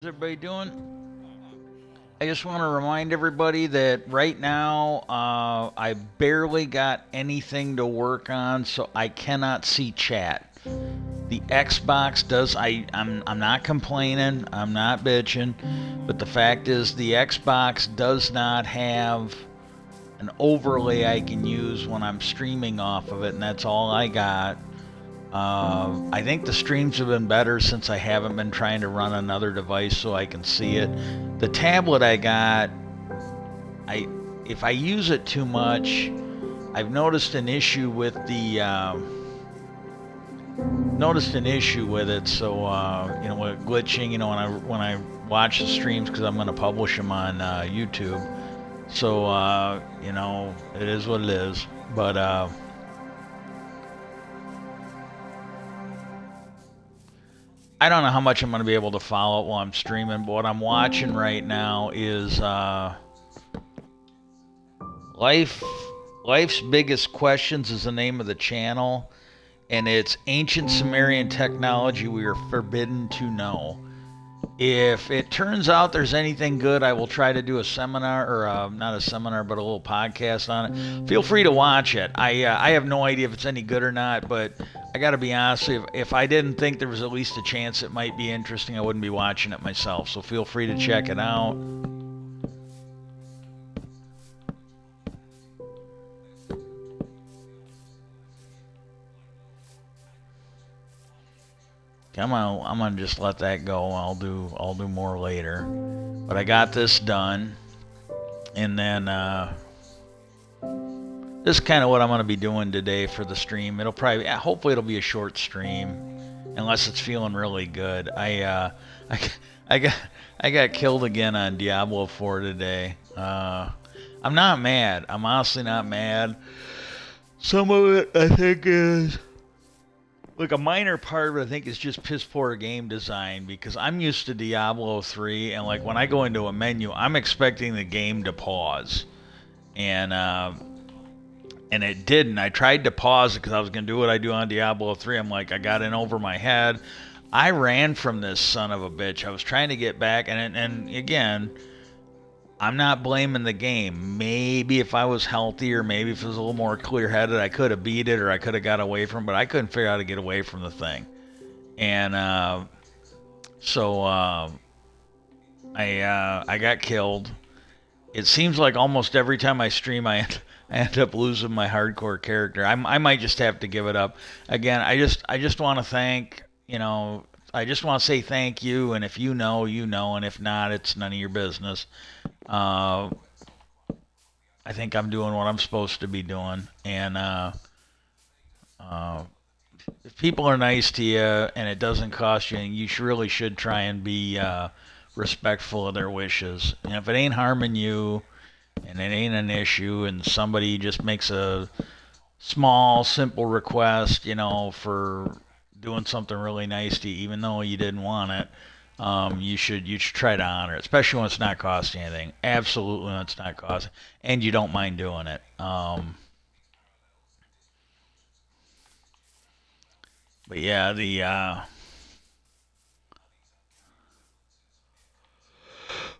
How's everybody doing? I just want to remind everybody that right now I barely got anything to work on, so I cannot see chat. The Xbox does. I'm not complaining. I'm not bitching, but the fact is the Xbox does not have an overlay I can use when I'm streaming off of it, and that's all I got. I think the streams have been better since I haven't been trying to run another device so I can see it. The tablet I got, I if I use it too much, I've noticed an issue with it. So with glitching. When I watch the streams because I'm going to publish them on YouTube. So it is what it is. But I don't know how much I'm going to be able to follow it while I'm streaming, but what I'm watching right now is Life Life's Biggest Questions is the name of the channel, and it's Ancient Sumerian Technology We Are Forbidden to Know. If it turns out there's anything good, I will try to do a seminar, or not a seminar, but a little podcast on it. Feel free to watch it. I have no idea if it's any good or not, but I got to be honest. If I didn't think there was at least a chance it might be interesting, I wouldn't be watching it myself. So feel free to check it out. Come on, I'm gonna just let that go. I'll do more later. But I got this done, and then this is kind of what I'm going to be doing today for the stream. Hopefully, it'll be a short stream, unless it's feeling really good. I got, I got killed again on Diablo 4 today. I'm not mad. I'm honestly not mad. Some of it, I think, is like a minor part of it. I think is just piss poor game design because I'm used to Diablo 3, and like when I go into a menu, I'm expecting the game to pause, and it didn't. I tried to pause it because I was going to do what I do on Diablo 3. I'm like, I got in over my head. I ran from this son of a bitch. I was trying to get back, and again, I'm not blaming the game. Maybe if I was healthier, maybe if it was a little more clear-headed, I could have beat it or I could have got away from it, but I couldn't figure out how to get away from the thing. And so I got killed. It seems like almost every time I stream, I end up losing my hardcore character. I might just have to give it up. Again, I just want to thank, I just want to say thank you, and if you know, you know, and if not, it's none of your business. Uh, I think I'm doing what I'm supposed to be doing, and uh, if people are nice to you and it doesn't cost you, you really should try and be respectful of their wishes. And if it ain't harming you and it ain't an issue, and somebody just makes a small, simple request, for doing something really nice to you, even though you didn't want it, you should try to honor it, especially when it's not costing anything. Absolutely, when it's not costing, and you don't mind doing it. But yeah,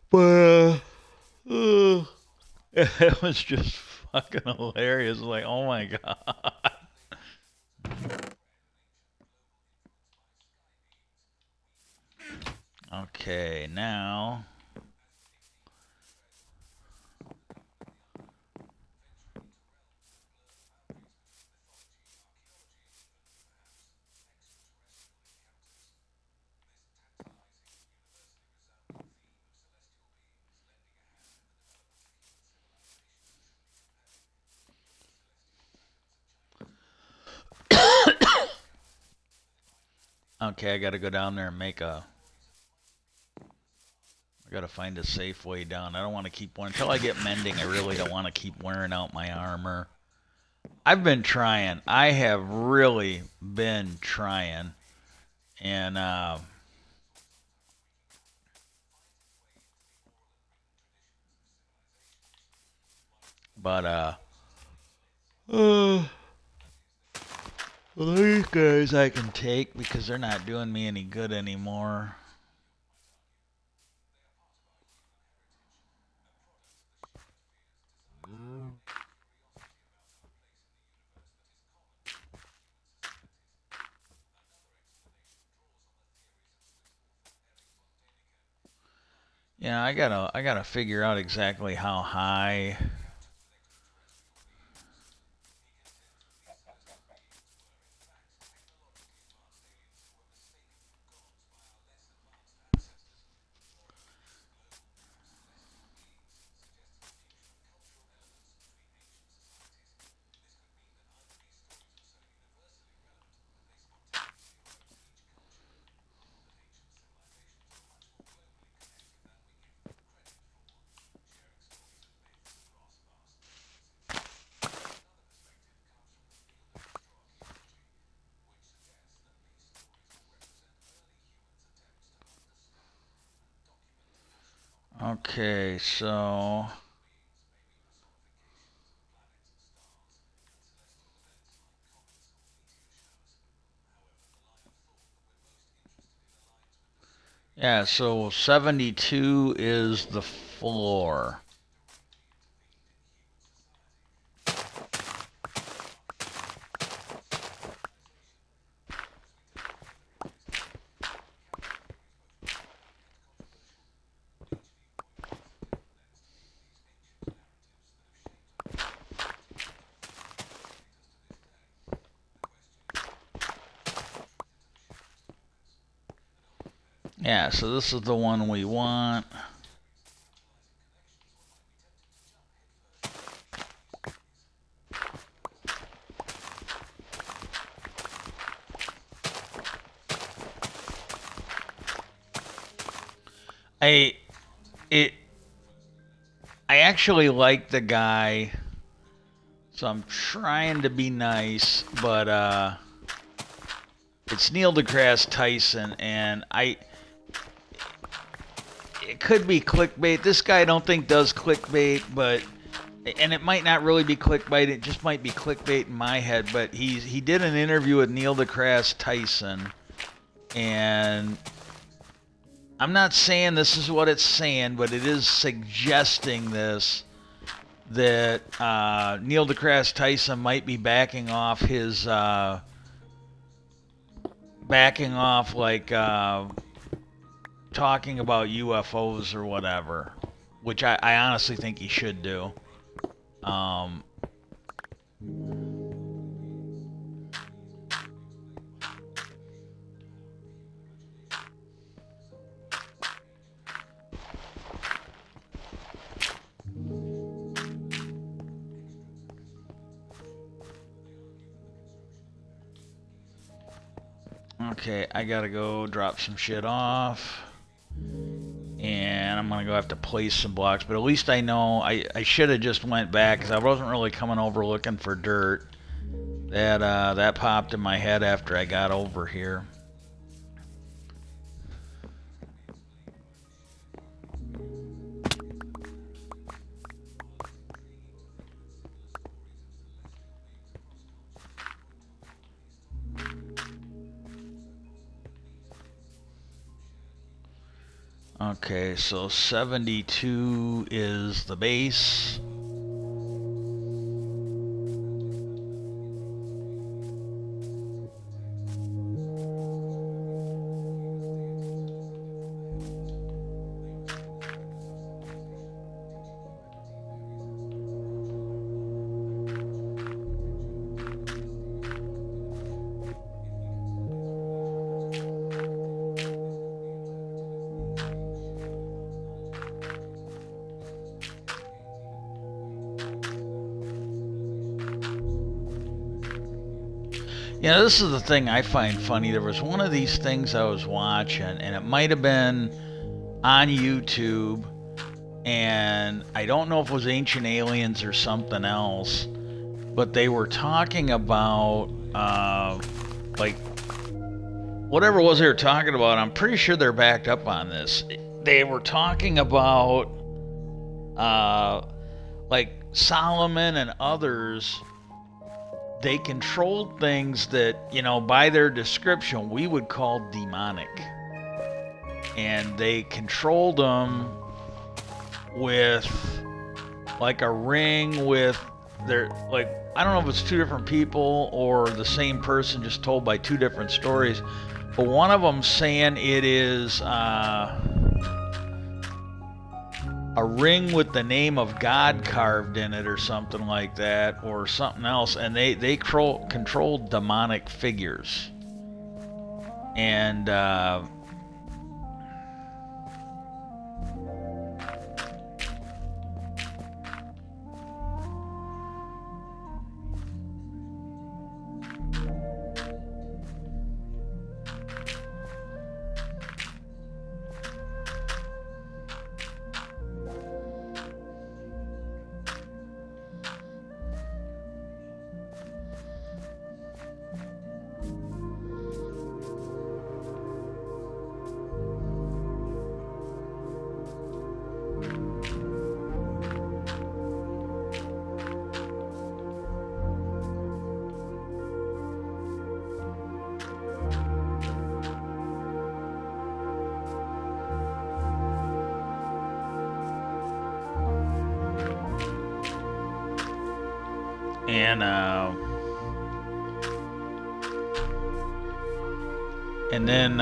but it was just fucking hilarious. Like, oh my god. Okay, now. Okay, I gotta go down there and I gotta find a safe way down. I don't want to keep wearing until I get mending. I really don't want to keep wearing out my armor. I've been trying. I have really been trying, and but uh, well, these guys I can take because they're not doing me any good anymore. Yeah, I gotta figure out exactly how high. Okay, so yeah, so 72 is the floor. Yeah, so this is the one we want. I it I actually like the guy, so I'm trying to be nice, but it's Neil deGrasse Tyson, and it could be clickbait. This guy I don't think does clickbait, but and it might not really be clickbait. It just might be clickbait in my head. But he did an interview with Neil deGrasse Tyson, and I'm not saying this is what it's saying, but it is suggesting this that Neil deGrasse Tyson might be backing off his like talking about UFOs or whatever, which I honestly think he should do. Um, okay, I gotta go drop some shit off. And I'm gonna go have to place some blocks, but at least I know I should have just went back because I wasn't really coming over looking for dirt. That popped in my head after I got over here. Okay, so 72 is the base. Yeah, this is the thing I find funny. There was one of these things I was watching, and it might have been on YouTube, and I don't know if it was Ancient Aliens or something else, but they were talking about, like, whatever it was they were talking about. I'm pretty sure they're backed up on this. They were talking about, like, Solomon and others. They controlled things that, by their description, we would call demonic. And they controlled them with, like, a ring with their, like, I don't know if it's two different people or the same person just told by two different stories. But one of them saying it is, a ring with the name of God carved in it or something like that, or something else, and they control demonic figures. And and then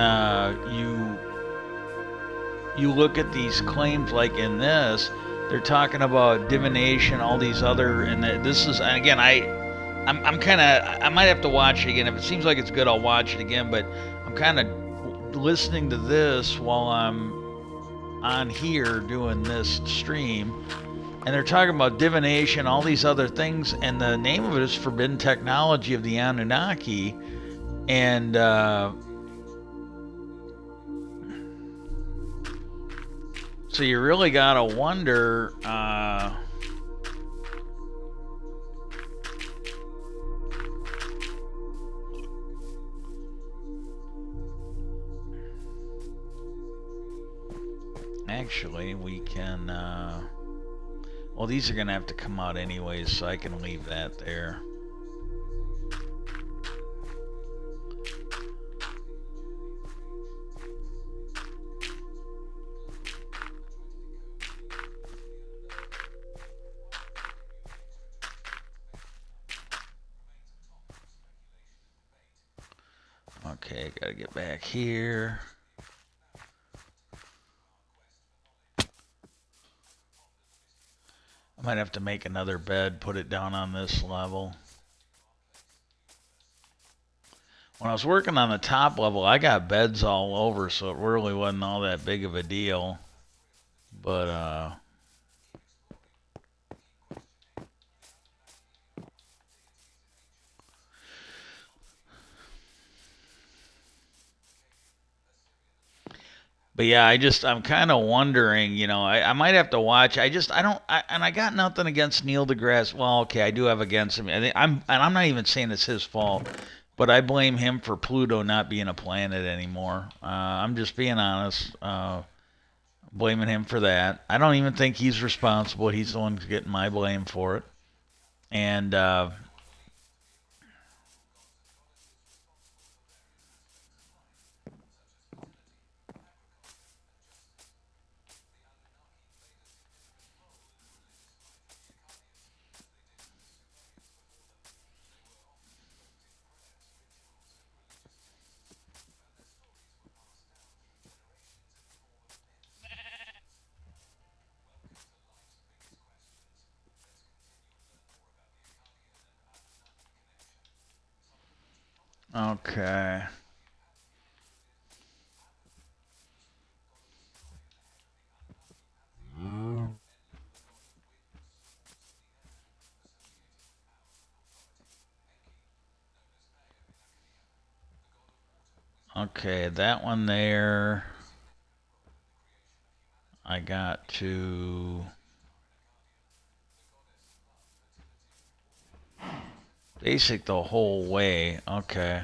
you look at these claims like in this, they're talking about divination, all these other, and this is, again, I'm kind of, I might have to watch it again. If it seems like it's good, I'll watch it again. But I'm kind of listening to this while I'm on here doing this stream, and they're talking about divination, all these other things, and the name of it is Forbidden Technology of the Anunnaki, and so you really gotta wonder. Actually, we can. Well, these are gonna have to come out anyways, so I can leave that there. Okay, gotta get back here. I might have to make another bed, put it down on this level. When I was working on the top level, I got beds all over, so it really wasn't all that big of a deal. But, yeah, I'm kind of wondering, I might have to watch. And I got nothing against Neil deGrasse. Well, okay, I do have against him. And I'm not even saying it's his fault, but I blame him for Pluto not being a planet anymore. I'm just being honest, blaming him for that. I don't even think he's responsible. He's the one getting my blame for it. And okay. Okay, that one there. I got to basic the whole way. Okay.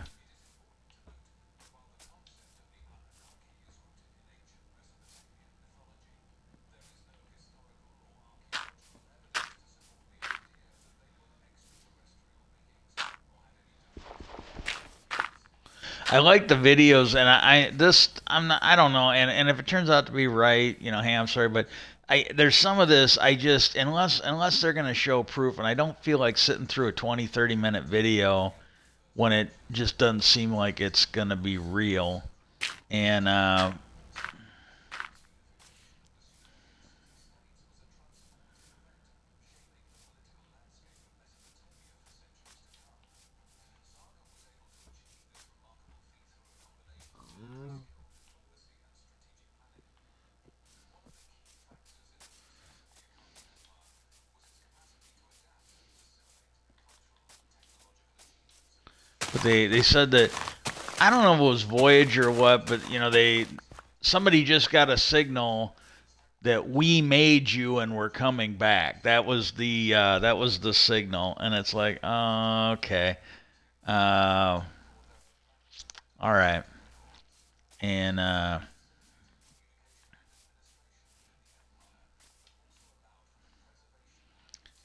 I like the videos, and I don't know, and if it turns out to be right, hey, I'm sorry, but there's some of this I just, unless they're gonna show proof, and I don't feel like sitting through a 20-30 minute video when it just doesn't seem like it's gonna be real, and They said that I don't know if it was Voyager or what, but they somebody just got a signal that we made you and we're coming back. That was the signal, and it's like, oh, okay, uh, all right, and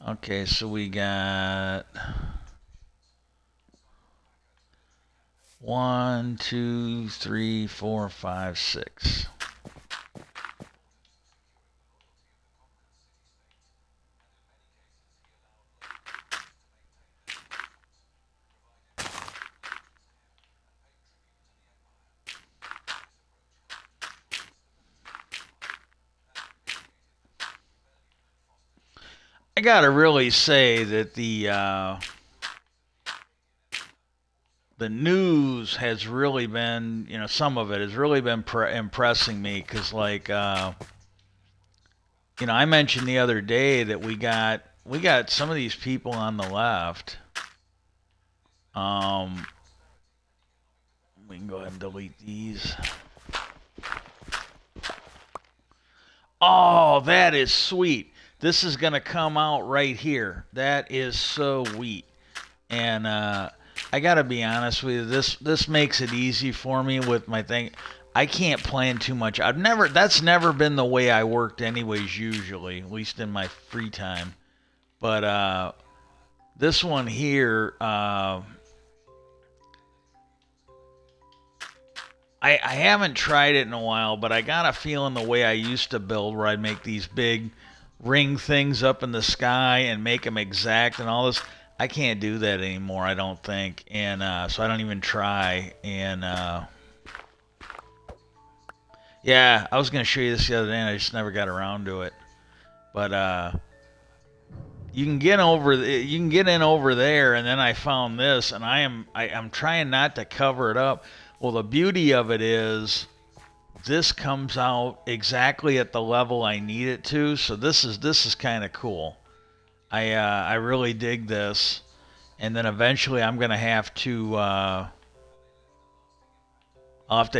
okay, so we got one, two, three, four, five, six. I gotta really say that the news has really been, some of it has really been impressing me because, like, I mentioned the other day that we got some of these people on the left. Um, we can go ahead and delete these. Oh, that is sweet. This is gonna come out right here. That is so sweet. And I gotta be honest with you, this makes it easy for me with my thing. I can't plan too much. That's never been the way I worked anyways usually, at least in my free time. But this one here, I haven't tried it in a while, but I got a feeling the way I used to build, where I'd make these big ring things up in the sky and make them exact and all this. I can't do that anymore, I don't think, and so I don't even try. And yeah, I was gonna show you this the other day, and I just never got around to it. But you can get in over there, and then I found this, and I'm trying not to cover it up. Well, the beauty of it is this comes out exactly at the level I need it to. So this is kind of cool. I really dig this, and then eventually I'll have to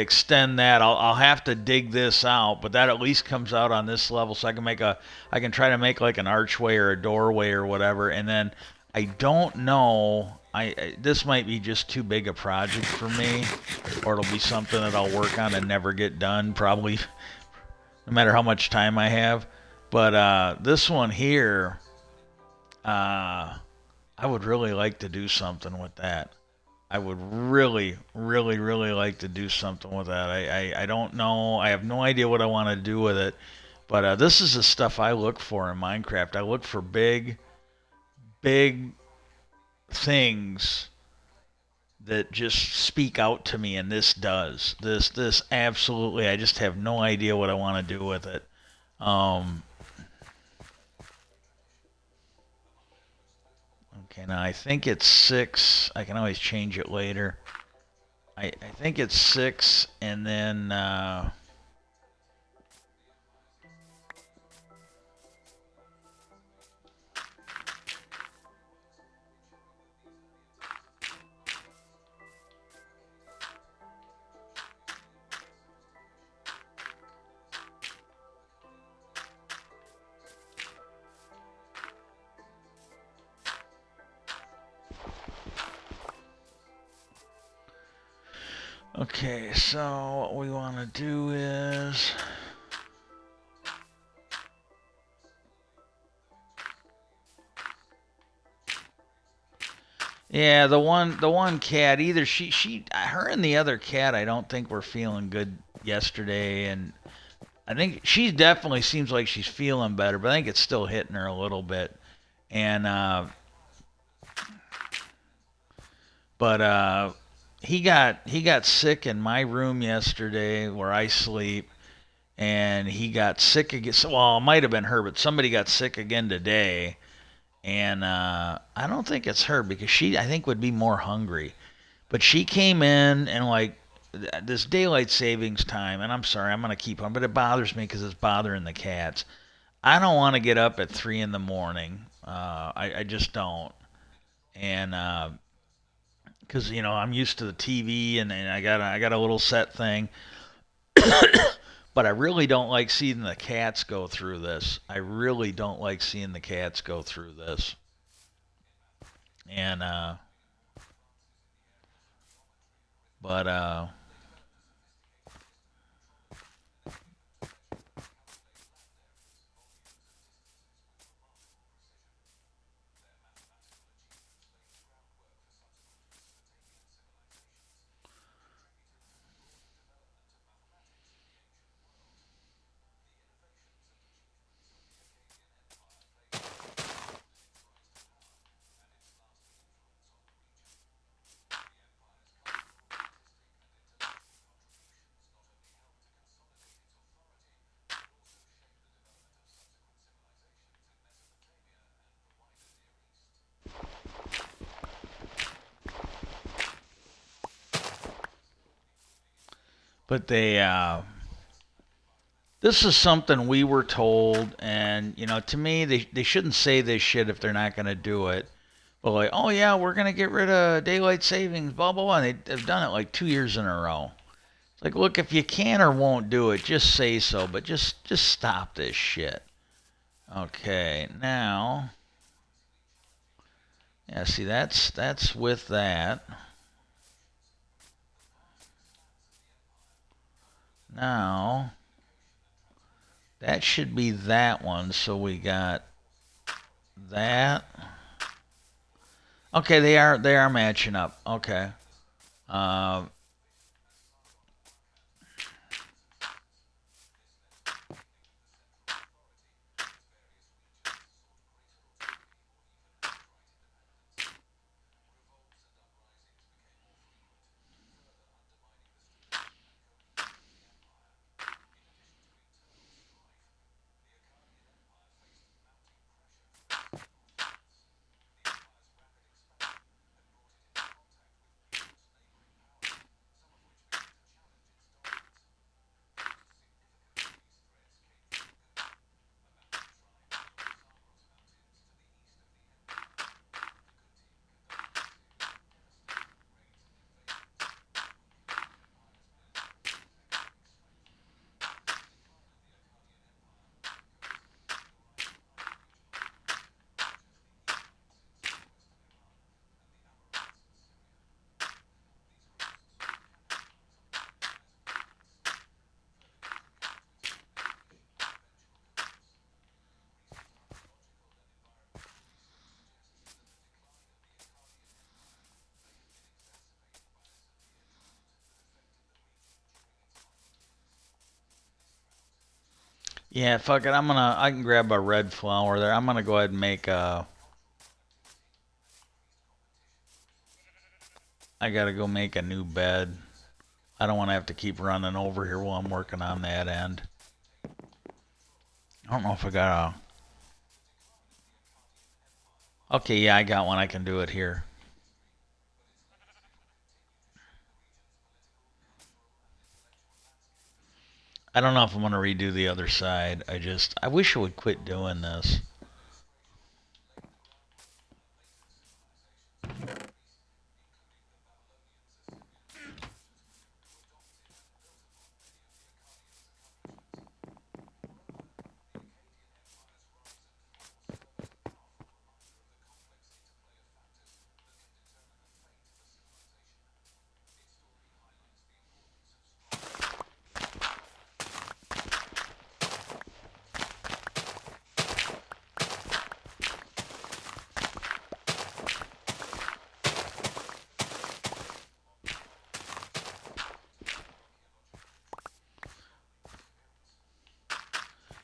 extend that. I'll have to dig this out, but that at least comes out on this level, so I can try to make like an archway or a doorway or whatever, and then I don't know. This might be just too big a project for me, or it'll be something that I'll work on and never get done, probably, no matter how much time I have. But this one here, I would really like to do something with that. I would really, really, really like to do something with that. I don't know. I have no idea what I want to do with it. But this is the stuff I look for in Minecraft. I look for big, big things that just speak out to me, and this does. This absolutely. I just have no idea what I want to do with it. Um, okay, now I think it's six. I can always change it later. I think it's six, and then okay. So what we want to do is. Yeah, the one cat, either her and the other cat, I don't think were feeling good yesterday, and I think she definitely seems like she's feeling better, but I think it's still hitting her a little bit. And but he got sick in my room yesterday where I sleep, and he got sick again. Well, it might have been her, but somebody got sick again today. And I don't think it's her because she, I think, would be more hungry. But she came in and like this daylight savings time, and I'm sorry, I'm gonna keep on, but it bothers me because it's bothering the cats. I don't want to get up at 3 in the morning. I just don't. And because you know I'm used to the TV and I got a little set thing. But I really don't like seeing the cats go through this. I really don't like seeing the cats go through this. And but but they this is something we were told, and you know, to me, they shouldn't say this shit if they're not gonna do it. But like, oh yeah, we're gonna get rid of daylight savings, blah blah blah. And they've done it like 2 years in a row. It's like, look, if you can or won't do it, just say so. But just stop this shit. Okay, now, yeah, see, that's with that. Now, that should be that one. So we got that. Okay, they are matching up. Okay. Uh, yeah, fuck it. I can grab a red flower there. I'm gonna go ahead and make a. I gotta go make a new bed. I don't want to have to keep running over here while I'm working on that end. I don't know if I got a. Okay, yeah, I got one. I can do it here. I don't know if I'm gonna redo the other side. I wish I would quit doing this.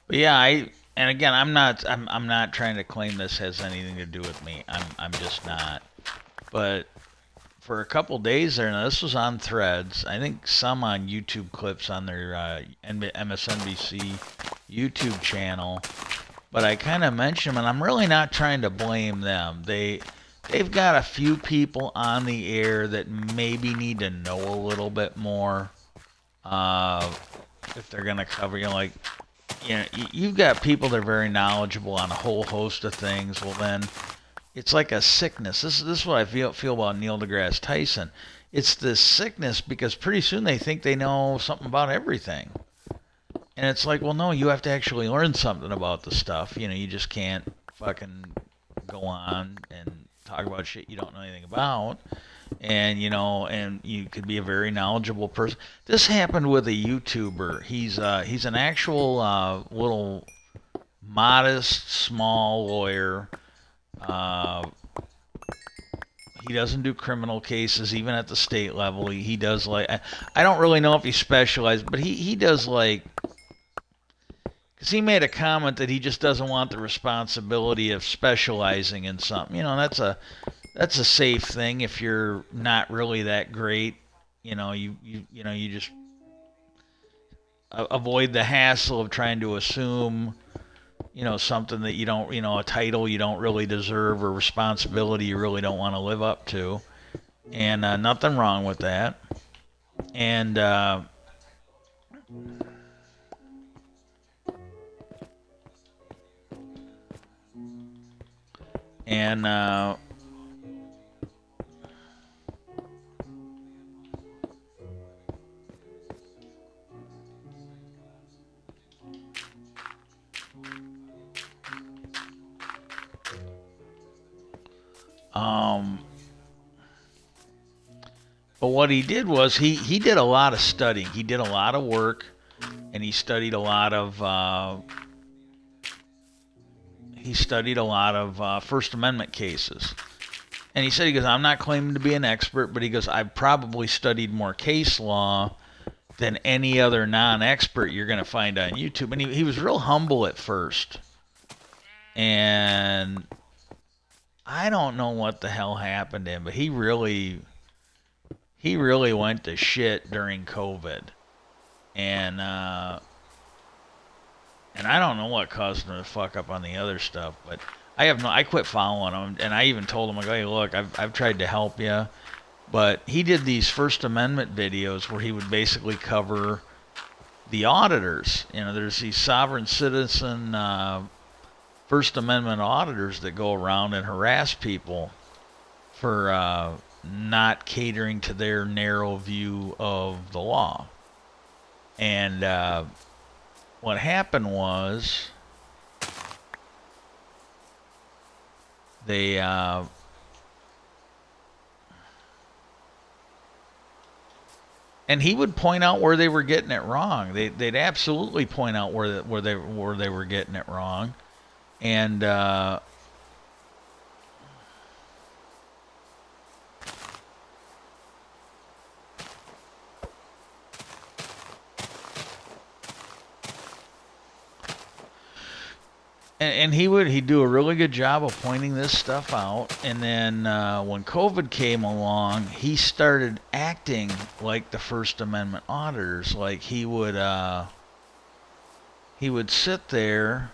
But yeah, I and again, I'm not trying to claim this has anything to do with me. I'm just not. But for a couple days there, now this was on Threads. I think some on YouTube clips on their MSNBC YouTube channel. But I kind of mentioned them, and I'm really not trying to blame them. They've got a few people on the air that maybe need to know a little bit more. Uh, if they're gonna cover, you know, like, you know, you've got people that are very knowledgeable on a whole host of things. Well, then, it's like a sickness. This is what I feel about Neil deGrasse Tyson. It's this sickness because pretty soon they think they know something about everything. And it's like, well, no, you have to actually learn something about the stuff. You just can't fucking go on and talk about shit you don't know anything about. And you could be a very knowledgeable person. This happened with a YouTuber. He's an actual little modest, small lawyer. Uh, he doesn't do criminal cases, even at the state level. He does like I don't really know if he specialized, but he does like because he made a comment that he just doesn't want the responsibility of specializing in something. That's a safe thing if you're not really that great. You just avoid the hassle of trying to assume something that you don't, a title you don't really deserve or responsibility you really don't want to live up to. And nothing wrong with that. And and but what he did was he did a lot of studying. He did a lot of work, and he studied a lot of First Amendment cases. And he goes, I'm not claiming to be an expert, but he goes, I've probably studied more case law than any other non-expert you're going to find on YouTube. And he was real humble at first. And I don't know what the hell happened to him, but he really went to shit during COVID. And I don't know what caused him to fuck up on the other stuff, but I quit following him, and I even told him, hey, look, I've tried to help you, but he did these First Amendment videos where he would basically cover the auditors. There's these sovereign citizen First Amendment auditors that go around and harass people for not catering to their narrow view of the law. And what happened was they and he would point out where they were getting it wrong. They'd absolutely point out where they were getting it wrong, and he'd do a really good job of pointing this stuff out. And then when COVID came along, he started acting like the First Amendment auditors. Like he would sit there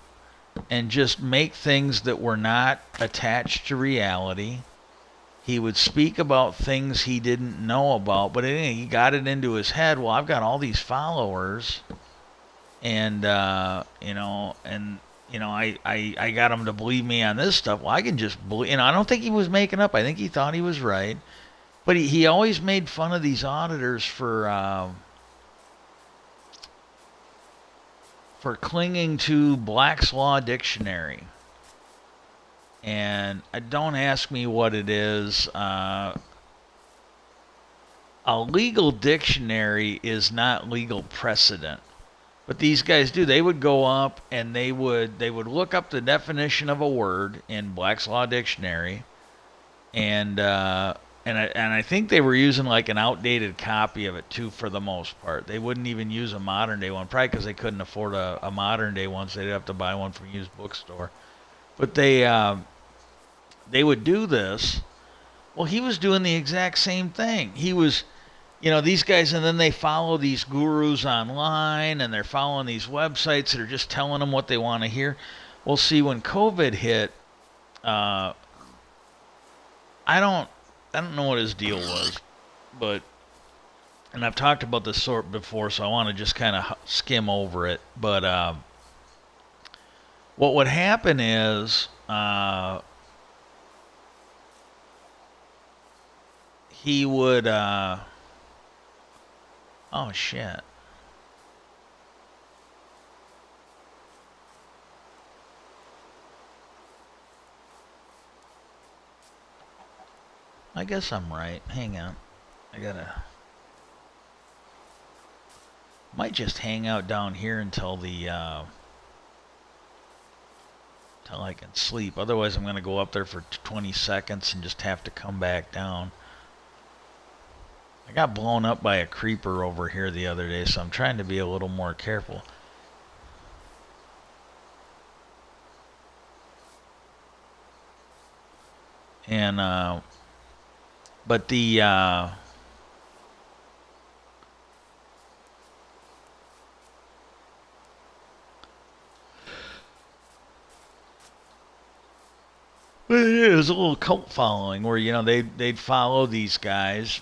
and just make things that were not attached to reality. He would speak about things he didn't know about, but anyway, he got it into his head. Well, I've got all these followers, and I got him to believe me on this stuff. Well, I can just believe. I don't think he was making up. I think he thought he was right. But he always made fun of these auditors for clinging to Black's Law Dictionary. And don't ask me what it is. A legal dictionary is not legal precedent. But these guys do. They would go up and they would look up the definition of a word in Black's Law Dictionary, and I think they were using like an outdated copy of it too for the most part. They wouldn't even use a modern day one, probably because they couldn't afford a modern day one, so they'd have to buy one from a used bookstore. But they would do this. Well, he was doing the exact same thing. He was. These guys, and then they follow these gurus online, and they're following these websites that are just telling them what they want to hear. Well, see, when COVID hit, I don't know what his deal was, but, and I've talked about this sort before, so I want to just kind of skim over it. But what would happen is he would, oh shit. I guess I'm right. Hang on. I gotta, might just hang out down here until till I can sleep. Otherwise, I'm gonna go up there for 20 seconds and just have to come back down. I got blown up by a creeper over here the other day, so I'm trying to be a little more careful. And, but it was a little cult following where, they'd follow these guys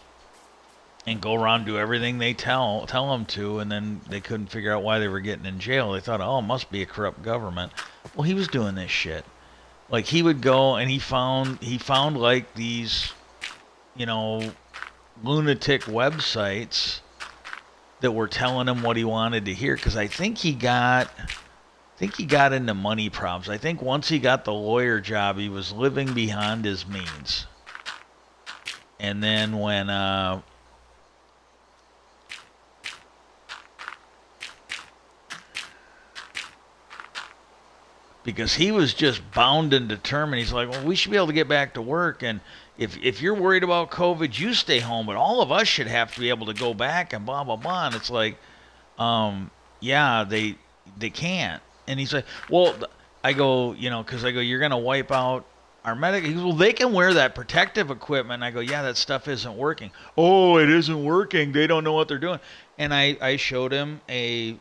and go around and do everything they tell them to, and then they couldn't figure out why they were getting in jail. They thought, oh, it must be a corrupt government. Well, he was doing this shit. Like, he would go and he found like these, lunatic websites that were telling him what he wanted to hear. Because I think he got into money problems. I think once he got the lawyer job, he was living beyond his means. And then when because he was just bound and determined. He's like, well, we should be able to get back to work, and if you're worried about COVID, you stay home, but all of us should have to be able to go back and blah blah blah. And it's like, yeah, they can't. And he's like, well, I go, because I go, you're gonna wipe out our medic. He goes, well, they can wear that protective equipment. And I go, yeah, that stuff isn't working. Oh, it isn't working. They don't know what they're doing. And I showed him a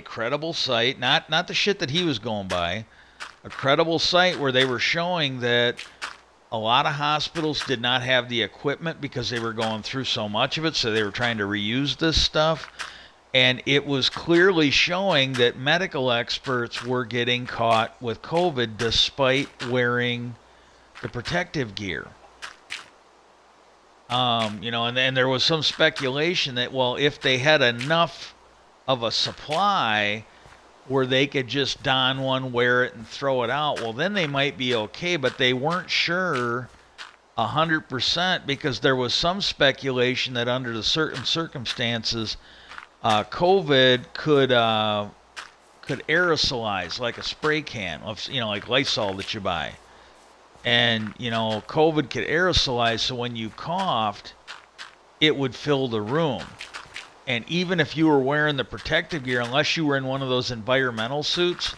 credible site, not the shit that he was going by, a credible site where they were showing that a lot of hospitals did not have the equipment because they were going through so much of it, so they were trying to reuse this stuff. And it was clearly showing that medical experts were getting caught with COVID despite wearing the protective gear. And there was some speculation that, well, if they had enough of a supply where they could just don one, wear it, and throw it out, well, then they might be okay. But they weren't sure 100% because there was some speculation that under the certain circumstances, COVID could aerosolize like a spray can of, like Lysol that you buy. And, COVID could aerosolize, so when you coughed, it would fill the room. And even if you were wearing the protective gear, unless you were in one of those environmental suits,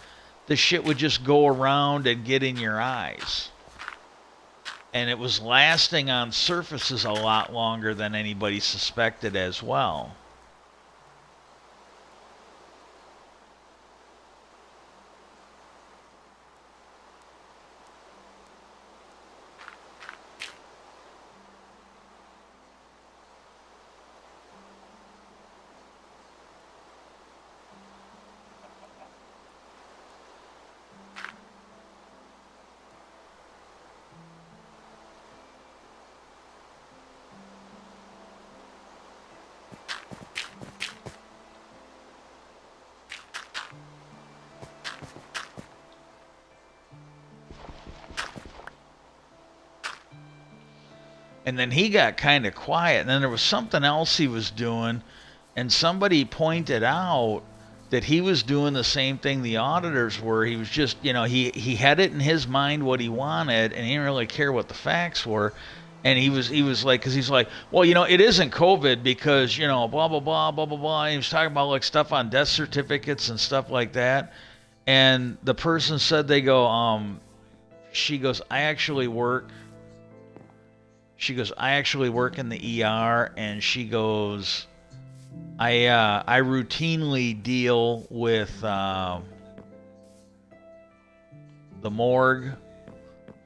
the shit would just go around and get in your eyes. And it was lasting on surfaces a lot longer than anybody suspected as well. And then he got kind of quiet. And then there was something else he was doing. And somebody pointed out that he was doing the same thing the auditors were. He was just, he had it in his mind what he wanted, and he didn't really care what the facts were. And he was like, because he's like, well, it isn't COVID because, blah, blah, blah, blah, blah, blah. And he was talking about like stuff on death certificates and stuff like that. And the person said, she goes, I actually work in the ER, and she goes, I routinely deal with the morgue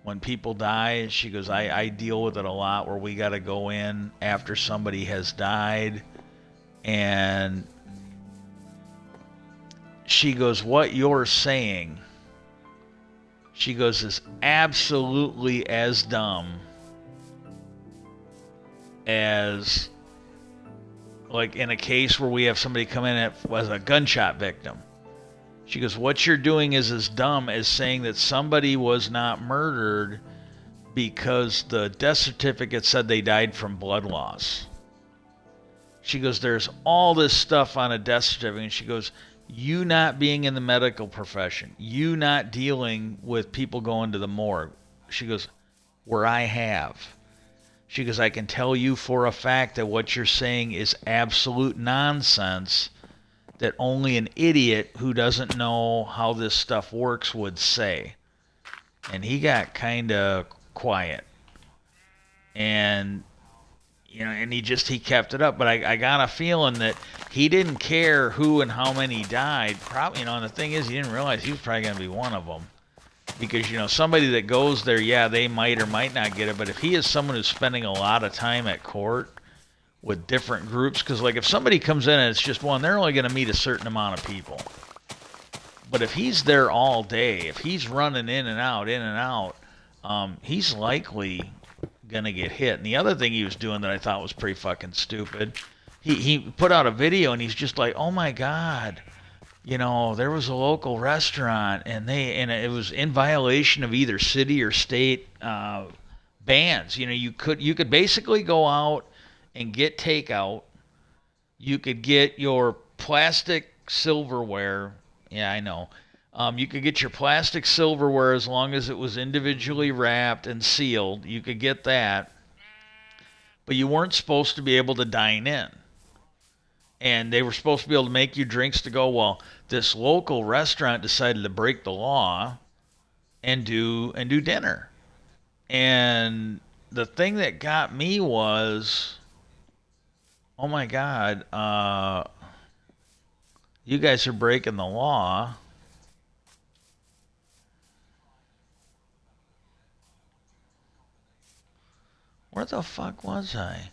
when people die. She goes, I deal with it a lot where we got to go in after somebody has died. And she goes, what you're saying, she goes, is absolutely as dumb as like in a case where we have somebody come in as a gunshot victim. She goes, what you're doing is as dumb as saying that somebody was not murdered because the death certificate said they died from blood loss. She goes, there's all this stuff on a death certificate. And she goes, you not being in the medical profession, you not dealing with people going to the morgue. She goes, where I have. She goes, I can tell you for a fact that what you're saying is absolute nonsense that only an idiot who doesn't know how this stuff works would say. And he got kind of quiet. And and he kept it up. But I got a feeling that he didn't care who and how many died. Probably, and the thing is, he didn't realize he was probably going to be one of them. Because, somebody that goes there, yeah, they might or might not get it. But if he is someone who's spending a lot of time at court with different groups, because, like, if somebody comes in and it's just one, they're only going to meet a certain amount of people. But if he's there all day, if he's running in and out, he's likely going to get hit. And the other thing he was doing that I thought was pretty fucking stupid, he put out a video and he's just like, oh my God, there was a local restaurant and it was in violation of either city or state bans. You could basically go out and get takeout. You could get your plastic silverware. Yeah, I know. You could get your plastic silverware as long as it was individually wrapped and sealed. You could get that. But you weren't supposed to be able to dine in. And they were supposed to be able to make you drinks to go. Well, this local restaurant decided to break the law and do dinner. And the thing that got me was, oh my God, you guys are breaking the law. Where the fuck was I?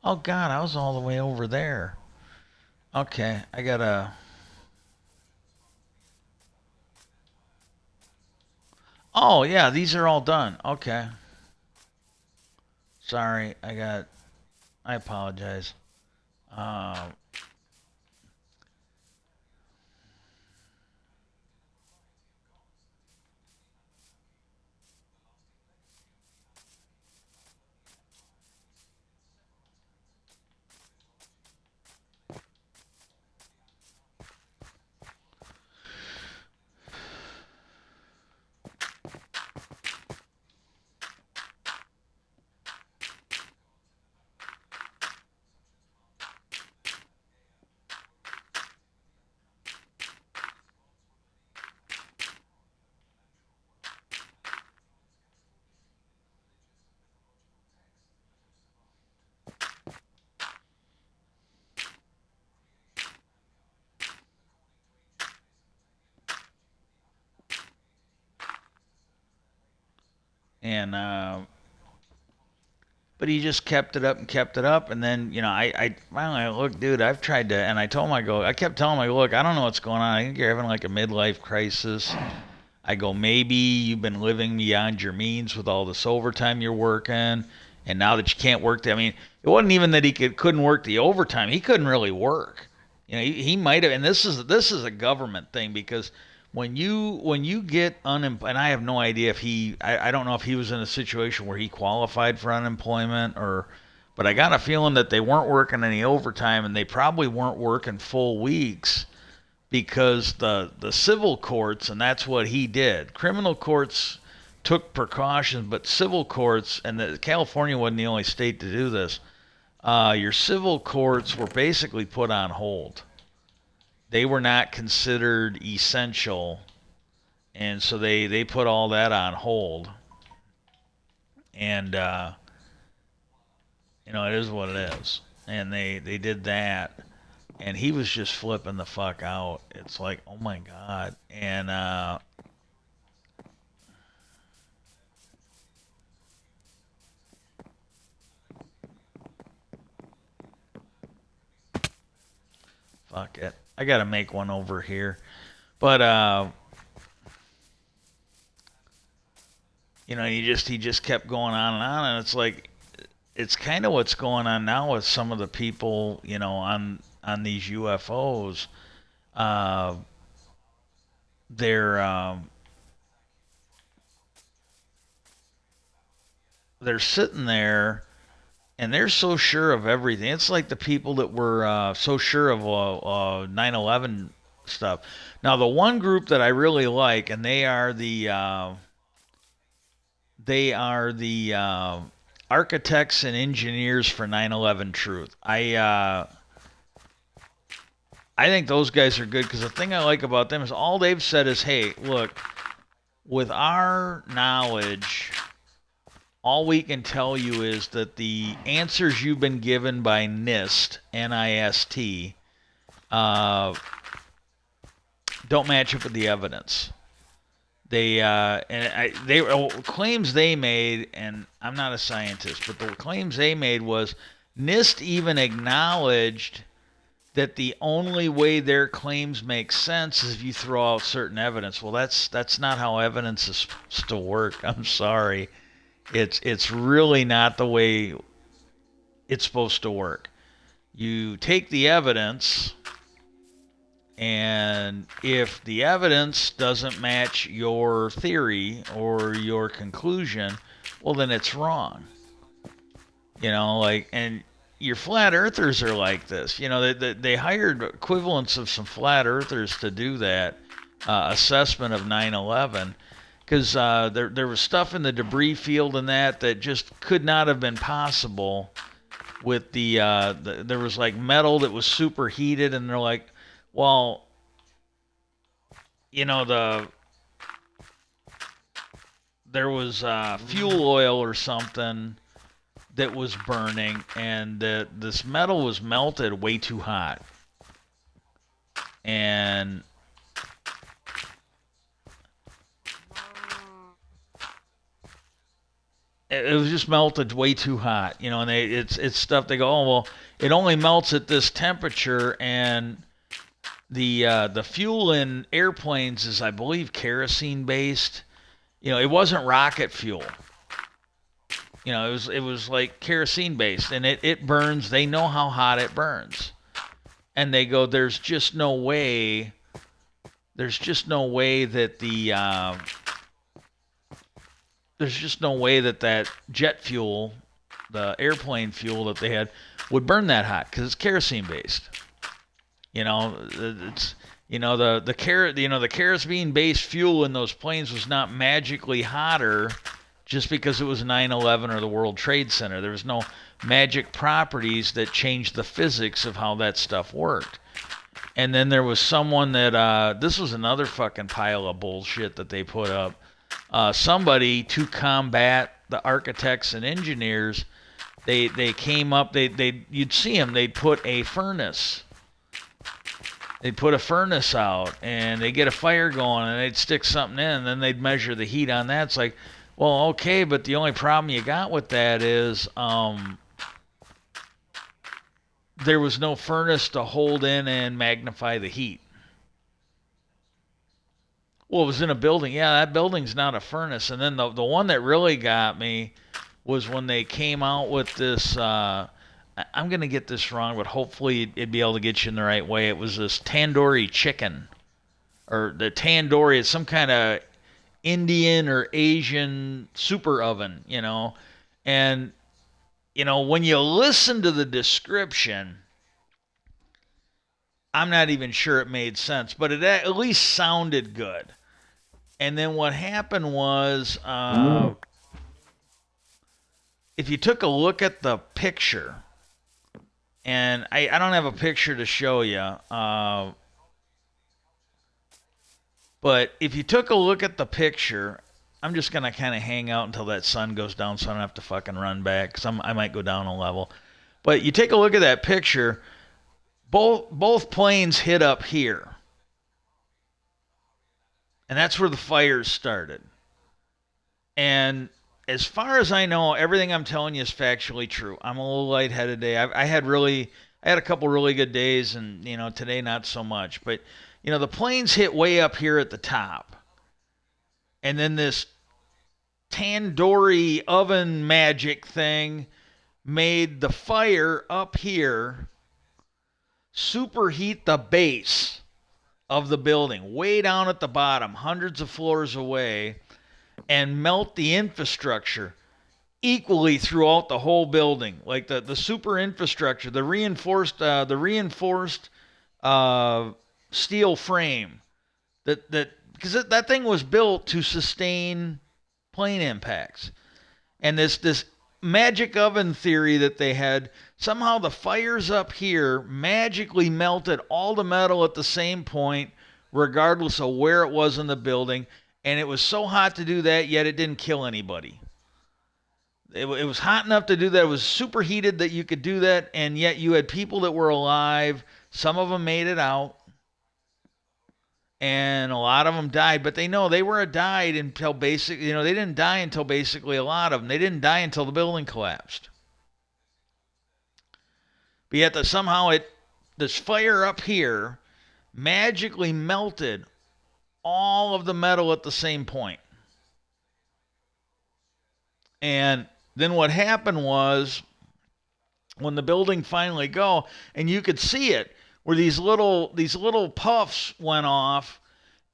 Oh God, I was all the way over there. Okay, I gotta. Oh yeah, these are all done. Okay. Sorry, I apologize. Um, and but he just kept it up, and then I finally look, dude. I've tried to, and I told him I kept telling him look, I don't know what's going on. I think you're having like a midlife crisis. I go, maybe you've been living beyond your means with all this overtime you're working, and now that you can't work, I mean, it wasn't even that he couldn't work the overtime. He couldn't really work. He might have, and this is a government thing because when you get unemployed, and I have no idea if I don't know if he was in a situation where he qualified for unemployment or, but I got a feeling that they weren't working any overtime and they probably weren't working full weeks because the civil courts, and that's what he did. Criminal courts took precautions, but civil courts, and California wasn't the only state to do this. Your civil courts were basically put on hold. They were not considered essential, and so they put all that on hold. And it is what it is. And they did that, and he was just flipping the fuck out. It's like, oh my God. And fuck it, I gotta make one over here. But He just kept going on, and it's like it's kind of what's going on now with some of the people, on these UFOs. Uh, they're they're sitting there and they're so sure of everything. It's like the people that were so sure of 9/11 stuff. Now, the one group that I really like, and they are the architects and engineers for 9/11 Truth. I think those guys are good because the thing I like about them is all they've said is, "Hey, look, with our knowledge, all we can tell you is that the answers you've been given by NIST, NIST, uh, don't match up with the evidence." Claims they made, and I'm not a scientist, but the claims they made was NIST even acknowledged that the only way their claims make sense is if you throw out certain evidence. Well, that's not how evidence is supposed to work. I'm sorry. It's really not the way it's supposed to work. You take the evidence, and if the evidence doesn't match your theory or your conclusion, well, then it's wrong. And your flat earthers are like this. They hired equivalents of some flat earthers to do that assessment of 9/11 because there was stuff in the debris field and that just could not have been possible with there was like metal that was superheated, and they're like, well, there was fuel oil or something that was burning, and this metal was melted way too hot, and it was just melted way too hot, and it's stuff they go, oh well, it only melts at this temperature, and the fuel in airplanes is, I believe, kerosene based. It wasn't rocket fuel. It was like kerosene based, and it burns. They know how hot it burns, and they go, there's just no way. There's just no way that there's just no way that jet fuel, the airplane fuel that they had, would burn that hot because it's kerosene based. It's the kerosene based fuel in those planes was not magically hotter just because it was 9/11 or the World Trade Center. There was no magic properties that changed the physics of how that stuff worked. And then there was someone that this was another fucking pile of bullshit that they put up. Somebody to combat the architects and engineers, they came up. You'd see them. They'd put a furnace. They'd put a furnace out, and they'd get a fire going, and they'd stick something in, and then they'd measure the heat on that. It's like, well, okay, but the only problem you got with that is there was no furnace to hold in and magnify the heat. Well, it was in a building. Yeah, that building's not a furnace. And then the one that really got me was when they came out with this. I'm going to get this wrong, but hopefully it'd be able to get you in the right way. It was this tandoori chicken. Or the tandoori is some kind of Indian or Asian super oven, And, when you listen to the description, I'm not even sure it made sense, but it at least sounded good. And then what happened was, if you took a look at the picture, and I don't have a picture to show you, but if you took a look at the picture, I'm just going to kind of hang out until that sun goes down so I don't have to fucking run back, because I might go down a level. But you take a look at that picture, both planes hit up here. And that's where the fires started. And as far as I know, everything I'm telling you is factually true. I'm a little lightheaded today. I had a couple really good days, and today not so much. But the planes hit way up here at the top, and then this tandoori oven magic thing made the fire up here superheat the base of the building, way down at the bottom, hundreds of floors away, and melt the infrastructure equally throughout the whole building. Like the super infrastructure, the reinforced steel frame that because that thing was built to sustain plane impacts. And this magic oven theory that they had, somehow the fires up here magically melted all the metal at the same point, regardless of where it was in the building. And it was so hot to do that, yet it didn't kill anybody. It was hot enough to do that. It was superheated that you could do that, and yet you had people that were alive. Some of them made it out, and a lot of them died. But they were died until basically, they didn't die until basically a lot of them. They didn't die until the building collapsed. But yet somehow this fire up here magically melted all of the metal at the same point. And then what happened was, when the building finally go, and you could see it, where these little puffs went off,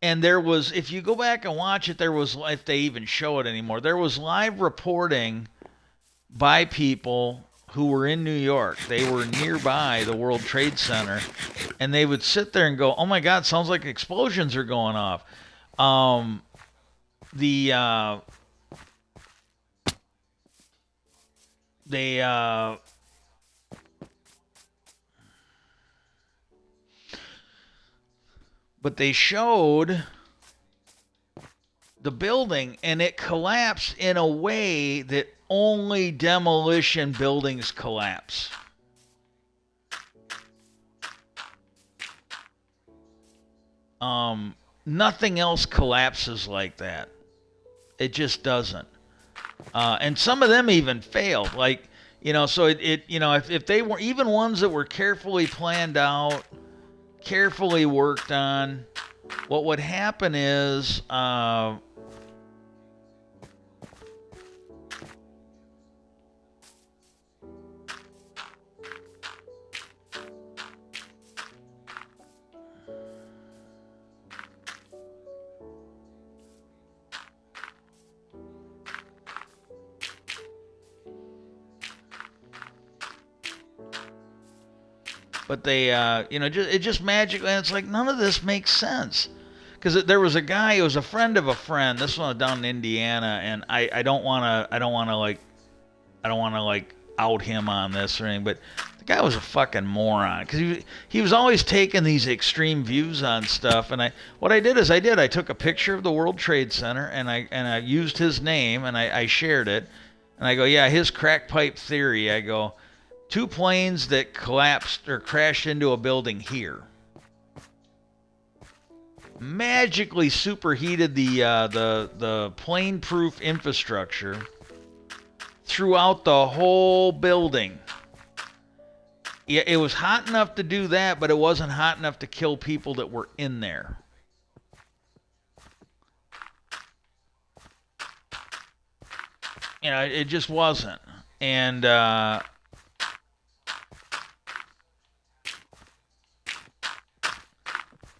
and there was, if you go back and watch it, there was, if they even show it anymore, there was live reporting by people who were in New York. They were nearby the World Trade Center, and they would sit there and go, "Oh my God, sounds like explosions are going off." But they showed the building, and it collapsed in a way that only demolition buildings collapse. Nothing else collapses like that. It just doesn't. And some of them even failed. Like, so if they were, even ones that were carefully planned out, carefully worked on, what would happen is, but they, it just magically, and it's like, none of this makes sense. Because there was a guy who was a friend of a friend. This one down in Indiana, and I don't want to like out him on this or anything, but the guy was a fucking moron, because he was always taking these extreme views on stuff. And what I did is I took a picture of the World Trade Center, and I used his name, and I shared it, and I go, yeah, his crack pipe theory. I go, 2 planes that collapsed or crashed into a building here magically superheated the plane-proof infrastructure throughout the whole building. Yeah, it was hot enough to do that, but it wasn't hot enough to kill people that were in there. It just wasn't.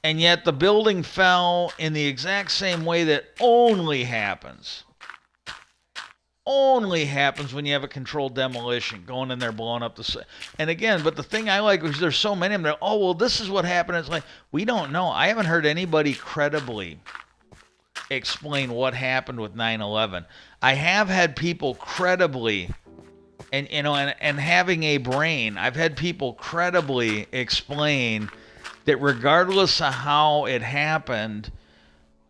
And yet the building fell in the exact same way that only happens when you have a controlled demolition, going in there, blowing up the... And again, but the thing I like is there's so many of them. Oh, well, this is what happened. It's like, we don't know. I haven't heard anybody credibly explain what happened with 9/11. I have had people credibly, and having a brain, I've had people credibly explain that regardless of how it happened,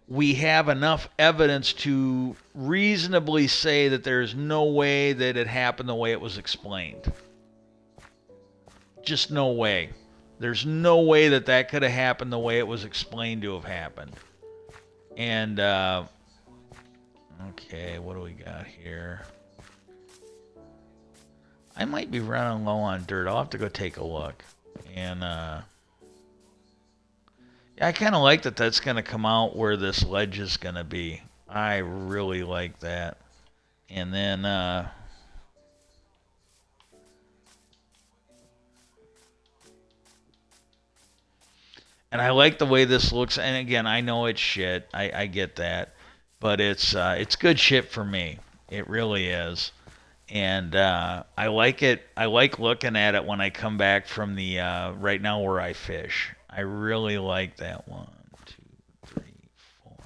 we have enough evidence to reasonably say that there's no way that it happened the way it was explained. Just no way. There's no way that could have happened the way it was explained to have happened. And, okay, what do we got here? I might be running low on dirt. I'll have to go take a look. And, I kind of like that that's going to come out where this ledge is going to be. I really like that. And then and I like the way this looks. And again, I know it's shit. I get that, but it's good shit for me. It really is. And I like it. I like looking at it when I come back from the right now where I fish. I really like that. 1, 2, 3, 4.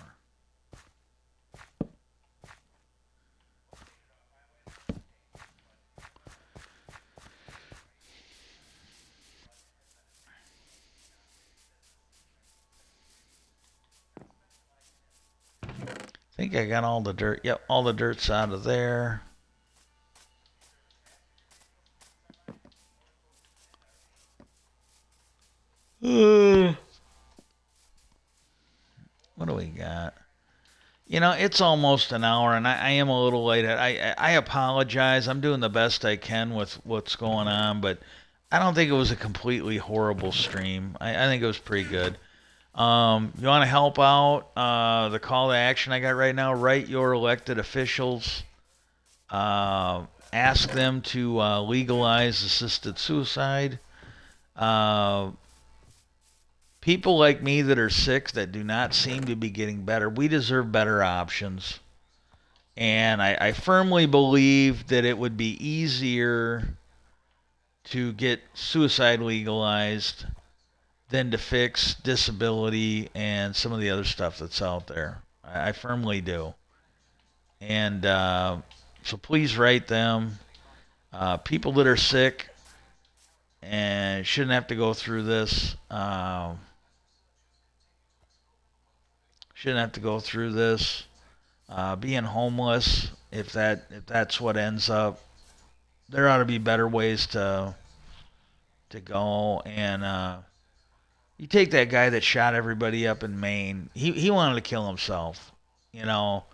I think I got all the dirt. Yep, all the dirt's out of there. What do we got? It's almost an hour, and I am a little late. I apologize. I'm doing the best I can with what's going on, but I don't think it was a completely horrible stream. I think it was pretty good. You want to help out? The call to action I got right now: write your elected officials. Ask them to legalize assisted suicide. Uh, People like me that are sick that do not seem to be getting better, we deserve better options. And I firmly believe that it would be easier to get suicide legalized than to fix disability and some of the other stuff that's out there. I firmly do. And so please write them. People that are sick and shouldn't have to go through this. Shouldn't have to go through this. Being homeless, if that's what ends up, there ought to be better ways to go. And you take that guy that shot everybody up in Maine. He wanted to kill himself. You know,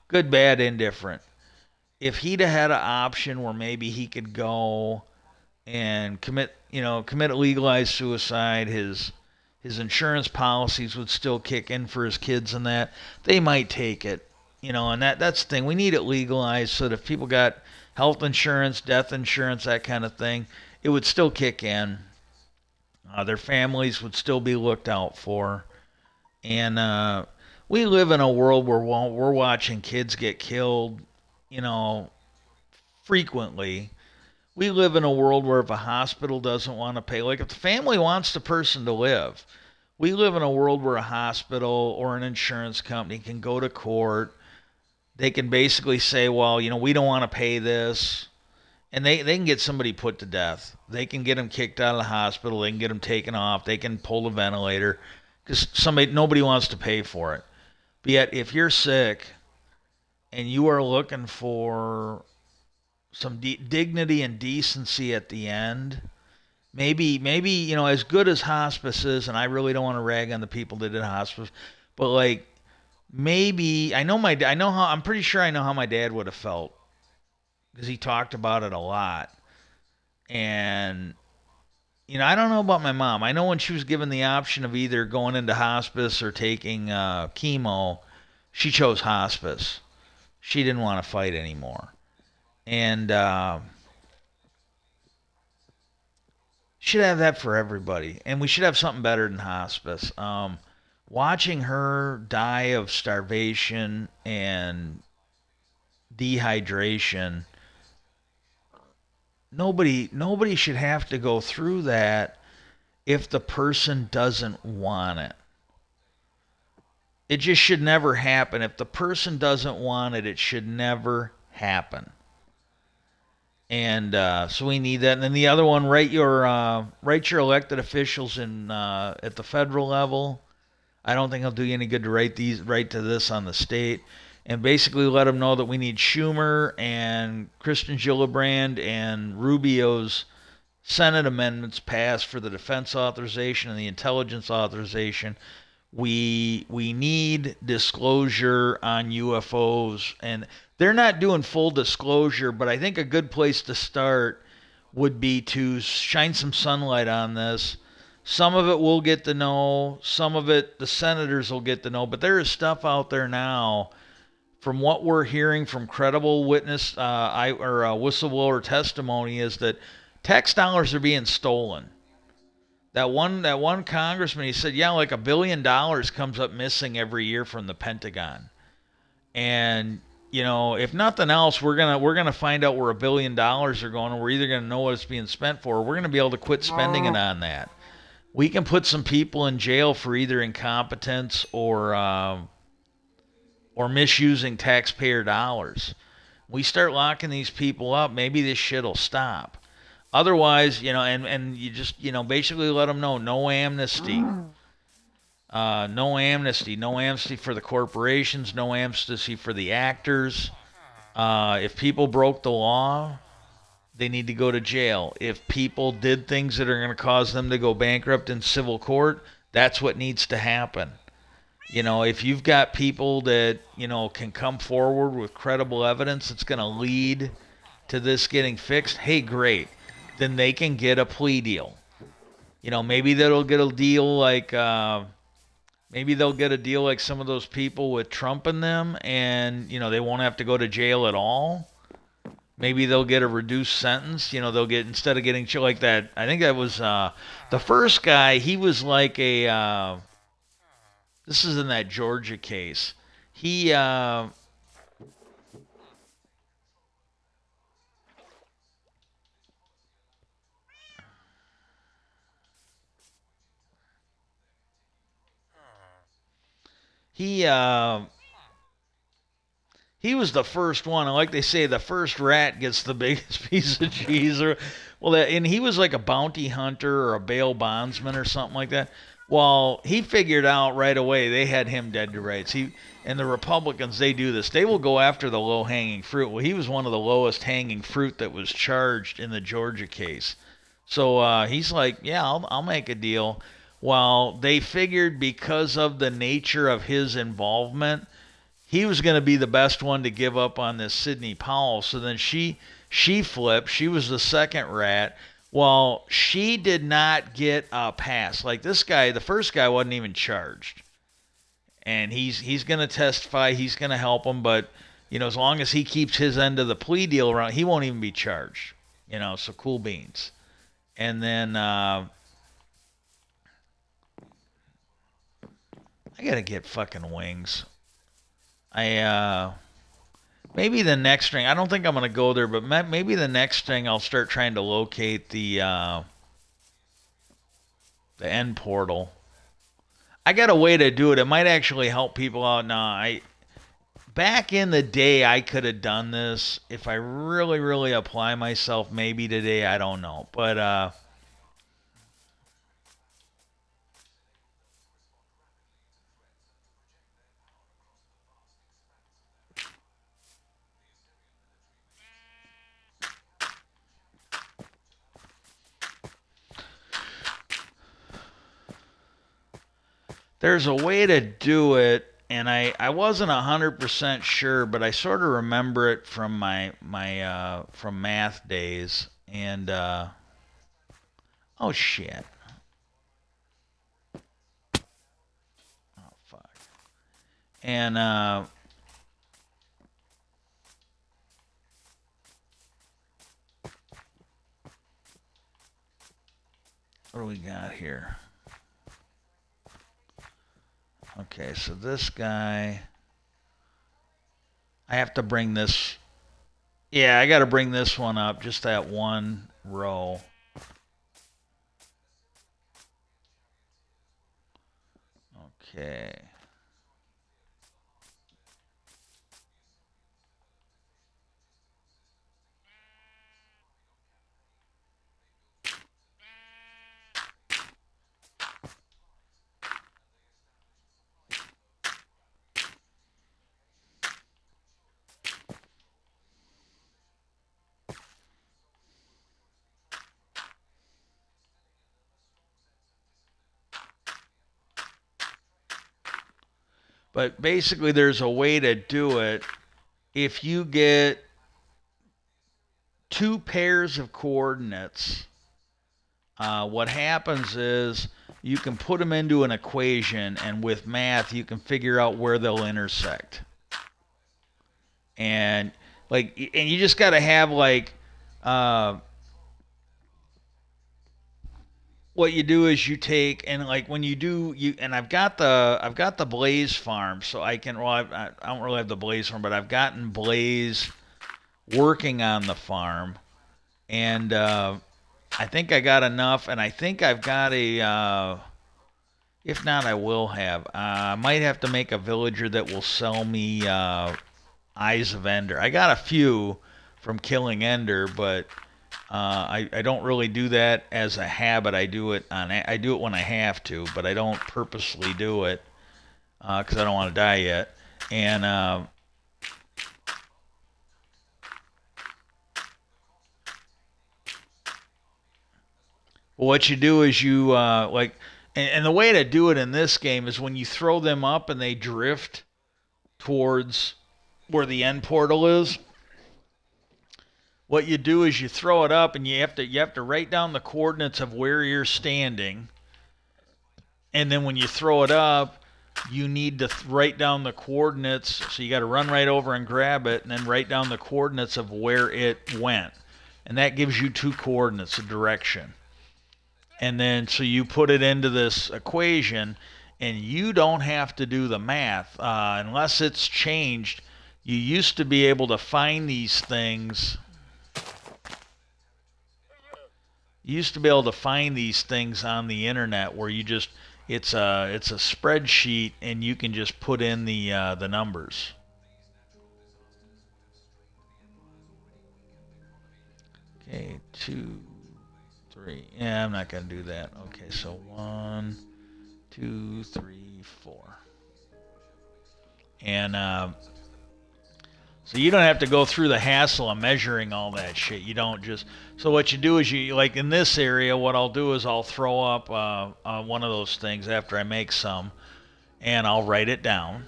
good, bad, indifferent. If he'd have had an option where maybe he could go and commit legalized suicide, his insurance policies would still kick in for his kids and that. They might take it. And that's the thing. We need it legalized so that if people got health insurance, death insurance, that kind of thing, it would still kick in. Their families would still be looked out for. And we live in a world where we're watching kids get killed, you know, frequently. We live in a world where if a hospital doesn't want to pay, like if the family wants the person to live, we live in a world where a hospital or an insurance company can go to court. They can basically say, well, we don't want to pay this. And they can get somebody put to death. They can get them kicked out of the hospital. They can get them taken off. They can pull the ventilator because nobody wants to pay for it. But yet, if you're sick and you are looking for some dignity and decency at the end, maybe as good as hospice is, and I really don't want to rag on the people that did hospice, but like maybe I know how I'm pretty sure I know how my dad would have felt because he talked about it a lot. And I don't know about my mom. I know when she was given the option of either going into hospice or taking chemo, she chose hospice. She didn't want to fight anymore. And should have that for everybody. And we should have something better than hospice. Watching her die of starvation and dehydration, nobody should have to go through that if the person doesn't want it. It just should never happen. If the person doesn't want it, it should never happen. And so we need that. And then the other one, write your elected officials in at the federal level. I don't think it'll do you any good to write to this on the state, and basically let them know that we need Schumer and Kristen Gillibrand and Rubio's Senate amendments passed for the defense authorization and the intelligence authorization. We need disclosure on UFOs, and they're not doing full disclosure, but I think a good place to start would be to shine some sunlight on this. Some of it we'll get to know, some of it the senators will get to know, but there is stuff out there now from what we're hearing from credible witness whistleblower testimony, is that tax dollars are being stolen. That one congressman, he said, yeah, like $1 billion comes up missing every year from the Pentagon. And if nothing else, we're gonna find out where $1 billion are going, and we're either gonna know what it's being spent for, or we're gonna be able to quit spending it on that. We can put some people in jail for either incompetence or misusing taxpayer dollars. We start locking these people up, maybe this shit'll stop. Otherwise, and you just, basically let them know, no amnesty. No amnesty for the corporations, no amnesty for the actors. If people broke the law, they need to go to jail. If people did things that are going to cause them to go bankrupt in civil court, that's what needs to happen. If you've got people that, can come forward with credible evidence that's going to lead to this getting fixed, hey, great. Then they can get a plea deal. Maybe they'll get a deal like some of those people with Trump in them, and they won't have to go to jail at all. Maybe they'll get a reduced sentence. They'll get, instead of getting like that. I think that was the first guy. He was like a. This is in that Georgia case. He he he was the first one. And like they say, the first rat gets the biggest piece of cheese. And he was like a bounty hunter or a bail bondsman or something like that. Well, he figured out right away they had him dead to rights. And the Republicans, they do this. They will go after the low hanging fruit. Well, he was one of the lowest hanging fruit that was charged in the Georgia case. So he's like, yeah, I'll make a deal. Well, they figured because of the nature of his involvement, he was going to be the best one to give up on this Sidney Powell. So then she flipped. She was the second rat. Well, she did not get a pass. Like this guy, the first guy wasn't even charged, and he's going to testify. He's going to help him, but as long as he keeps his end of the plea deal around, he won't even be charged. So cool beans. And then I gotta get fucking wings. Maybe the next string. I don't think I'm gonna go there, but maybe the next string I'll start trying to locate the end portal. I got a way to do it. It might actually help people out. Now, back in the day I could have done this if I really, really apply myself. Maybe today, I don't know, but there's a way to do it, and I wasn't 100% sure, but I sort of remember it from my from math days. And oh shit, oh fuck, and what do we got here? Okay, so this guy, I have to bring this. Yeah, I got to bring this one up, just that one row. Okay. But basically, there's a way to do it. If you get two pairs of coordinates, what happens is you can put them into an equation, and with math, you can figure out where they'll intersect. and and you just got to have uh, what you do is you take and when you do you and I've got the Blaze farm, so I can well I don't really have the Blaze farm, but I've gotten Blaze working on the farm, and I think I got enough, and I think I've got a if not, I will have. I might have to make a villager that will sell me Eyes of Ender. I got a few from killing Ender, but I don't really do that as a habit. I do it when I have to, but I don't purposely do it because I don't want to die yet. And what you do is you and the way to do it in this game is when you throw them up and they drift towards where the end portal is. What you do is you throw it up and you have to write down the coordinates of where you're standing, and then when you throw it up, you need to write down the coordinates. So you got to run right over and grab it, and then write down the coordinates of where it went, and that gives you two coordinates, a direction. And then so you put it into this equation, and you don't have to do the math unless it's changed. You used to be able to find these things. You used to be able to find these things on the internet where you just it's a spreadsheet and you can just put in the numbers. Okay, 2, 3. Yeah, I'm not gonna do that. Okay, so 1, 2, 3, 4, and so you don't have to go through the hassle of measuring all that shit. You don't just. So what you do is you like in this area. What I'll do is I'll throw up one of those things after I make some, and I'll write it down.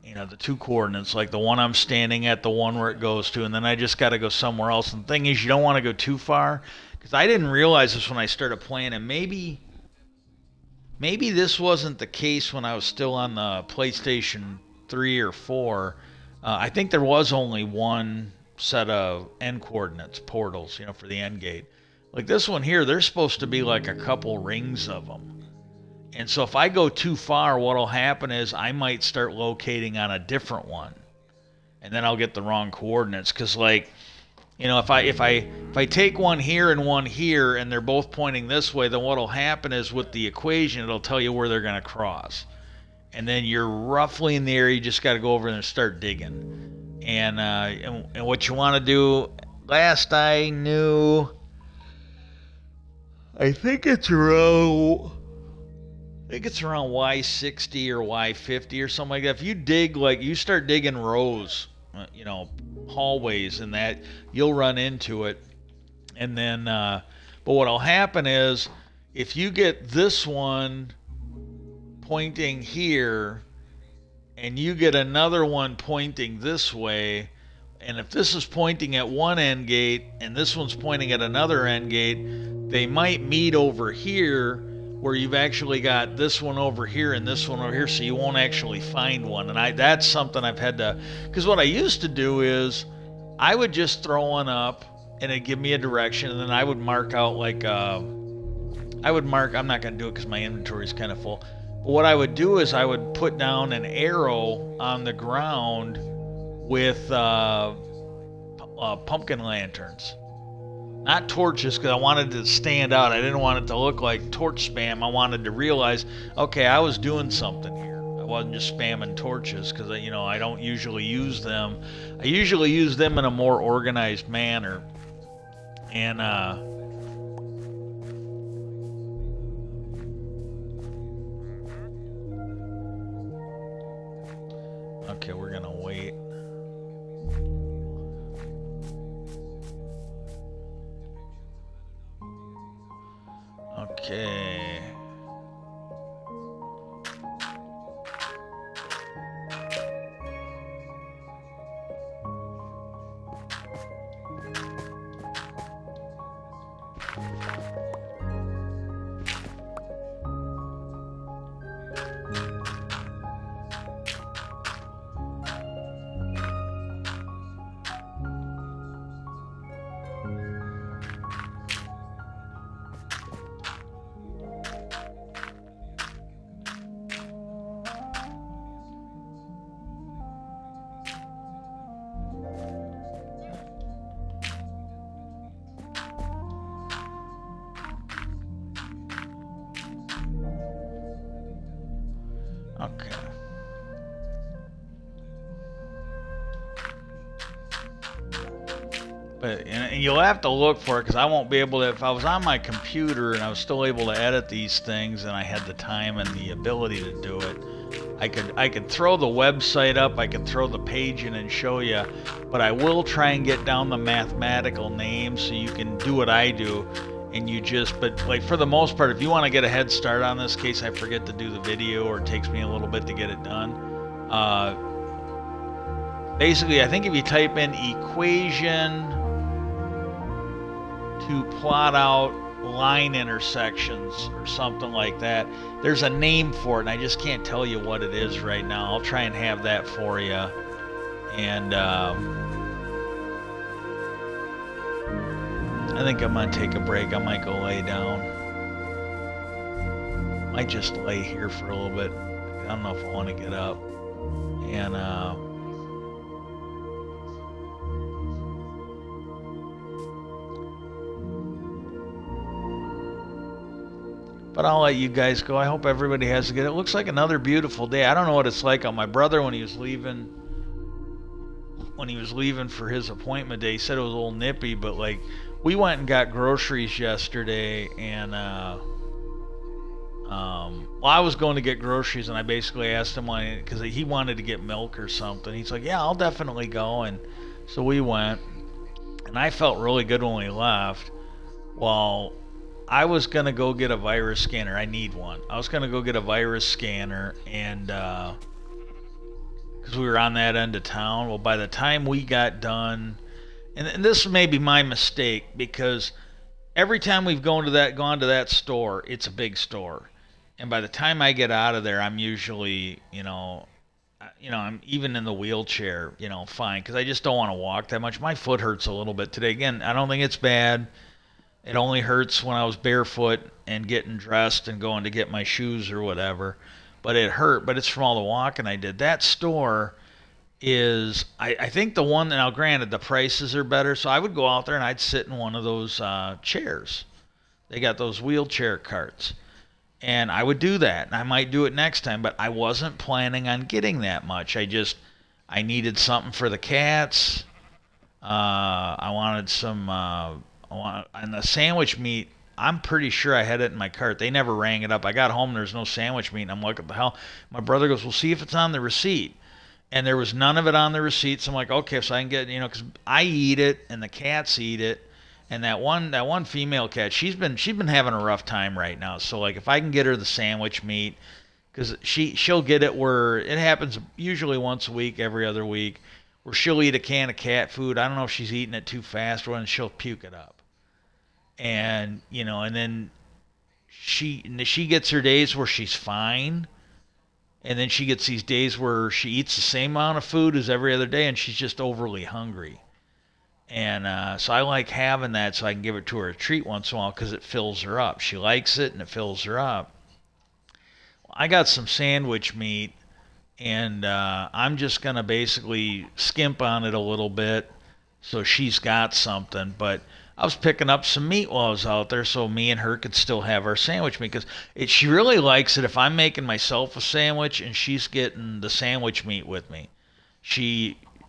The two coordinates, like the one I'm standing at, the one where it goes to, and then I just got to go somewhere else. And the thing is, you don't want to go too far because I didn't realize this when I started playing, and maybe this wasn't the case when I was still on the PlayStation 3 or 4. I think there was only one set of end coordinates, portals, for the end gate. Like this one here, there's supposed to be like a couple rings of them. And so if I go too far, what'll happen is I might start locating on a different one. And then I'll get the wrong coordinates. Because if I take one here and they're both pointing this way, then what'll happen is with the equation, it'll tell you where they're going to cross. And then you're roughly in the area. You just got to go over there and start digging. And what you want to do, last I knew, I think it's around Y60 or Y50 or something like that. If you dig, you start digging rows, hallways and that, you'll run into it. And then, but what'll happen is if you get this one pointing here and you get another one pointing this way, and if this is pointing at one end gate and this one's pointing at another end gate, they might meet over here where you've actually got this one over here and this one over here, so you won't actually find one. And that's something I've had to, because what I used to do is I would just throw one up and it'd give me a direction, and then I would mark out I'm not going to do it because my inventory is kind of full. But what I would do is I would put down an arrow on the ground with pumpkin lanterns. Not torches, because I wanted it to stand out. I didn't want it to look like torch spam. I wanted to realize, okay, I was doing something here. I wasn't just spamming torches, because I don't usually use them. I usually use them in a more organized manner. And okay, we're gonna wait. Okay. Okay. But and you'll have to look for it because I won't be able to. If I was on my computer and I was still able to edit these things and I had the time and the ability to do it, I could throw the website up. I could throw the page in and show you. But I will try and get down the mathematical names so you can do what I do. And you just, but like for the most part, if you want to get a head start on this case, I forget to do the video or it takes me a little bit to get it done. Basically, I think if you type in equation to plot out line intersections or something like that, there's a name for it, and I just can't tell you what it is right now. I'll try and have that for you. And I think I'm going to take a break. I might go lay down. Might just lay here for a little bit. I don't know if I want to get up. And but I'll let you guys go. I hope everybody has a good. It looks like another beautiful day. I don't know what it's like on my brother when he was leaving. When he was leaving for his appointment day, he said it was a little nippy, but like we went and got groceries yesterday, and well, I was going to get groceries, and I basically asked him why, because he wanted to get milk or something. He's like, "Yeah, I'll definitely go," and so we went, and I felt really good when we left. Well, I was gonna go get a virus scanner. I need one. I was gonna go get a virus scanner, and because we were on that end of town. Well, by the time we got done, and this may be my mistake because every time we've gone to that store, it's a big store, and by the time I get out of there, I'm usually, I'm even in the wheelchair, fine, because I just don't want to walk that much. My foot hurts a little bit today. Again, I don't think it's bad. It only hurts when I was barefoot and getting dressed and going to get my shoes or whatever. But it hurt, but it's from all the walking I did. That store is, I think the one, now granted, the prices are better, so I would go out there and I'd sit in one of those chairs. They got those wheelchair carts. And I would do that. And I might do it next time, but I wasn't planning on getting that much. I needed something for the cats. I wanted some, and the sandwich meat, I'm pretty sure I had it in my cart. They never rang it up. I got home and there's no sandwich meat. And I'm like, what the hell? My brother goes, well, see if it's on the receipt. And there was none of it on the receipt. So I'm like, okay, so I can get, because I eat it and the cats eat it. And that one female cat, she's been having a rough time right now. So like, if I can get her the sandwich meat, because she'll get it where it happens usually once a week, every other week, where she'll eat a can of cat food. I don't know if she's eating it too fast or when she'll puke it up. And and then she gets her days where she's fine, and then she gets these days where she eats the same amount of food as every other day and she's just overly hungry. And so I like having that so I can give it to her a treat once in a while because it fills her up. She likes it and it fills her up. I got some sandwich meat, and I'm just going to basically skimp on it a little bit so she's got something. But I was picking up some meat while I was out there so me and her could still have our sandwich meat because she really likes it if I'm making myself a sandwich and she's getting the sandwich meat with me.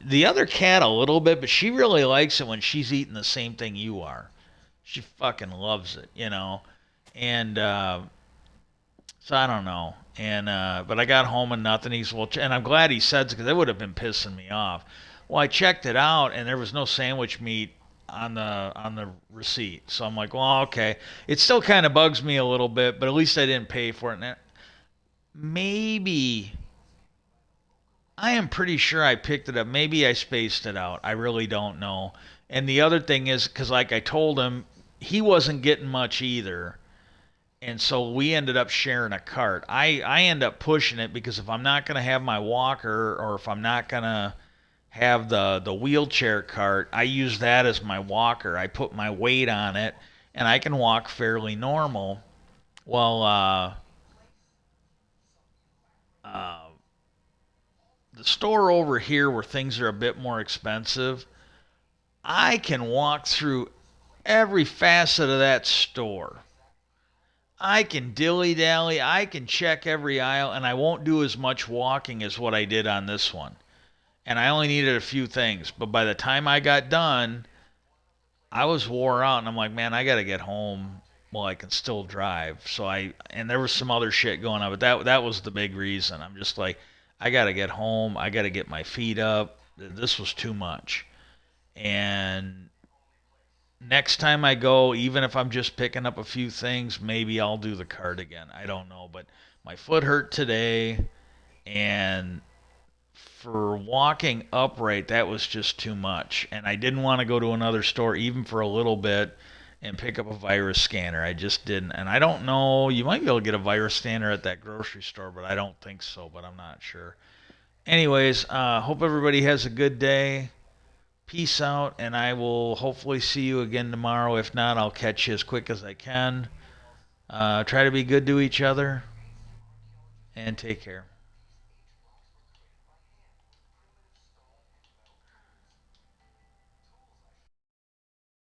The other cat a little bit, but she really likes it when she's eating the same thing you are. She fucking loves it, And so I don't know. And but I got home and nothing. And I'm glad he said it because it would have been pissing me off. Well, I checked it out and there was no sandwich meat on the receipt. So I'm like, well, okay. It still kind of bugs me a little bit, but at least I didn't pay for it. And maybe I am pretty sure I picked it up. Maybe I spaced it out. I really don't know. And the other thing is, because like I told him, he wasn't getting much either. And so we ended up sharing a cart. I end up pushing it because if I'm not going to have my walker or if I'm not going to have the wheelchair cart, I use that as my walker. I put my weight on it and I can walk fairly normal. Well, the store over here where things are a bit more expensive, I can walk through every facet of that store. I can dilly dally, I can check every aisle, and I won't do as much walking as what I did on this one. And I only needed a few things. But by the time I got done, I was wore out, and I'm like, man, I got to get home while I can still drive. And there was some other shit going on, but that was the big reason. I'm just like, I got to get home. I got to get my feet up. This was too much. And next time I go, even if I'm just picking up a few things, maybe I'll do the cart again. I don't know, but my foot hurt today, and for walking upright, that was just too much. And I didn't want to go to another store even for a little bit and pick up a virus scanner. I just didn't. And I don't know, you might be able to get a virus scanner at that grocery store, but I don't think so, but I'm not sure. Anyways, hope everybody has a good day. Peace out, and I will hopefully see you again tomorrow. If not, I'll catch you as quick as I can. Try to be good to each other, and take care.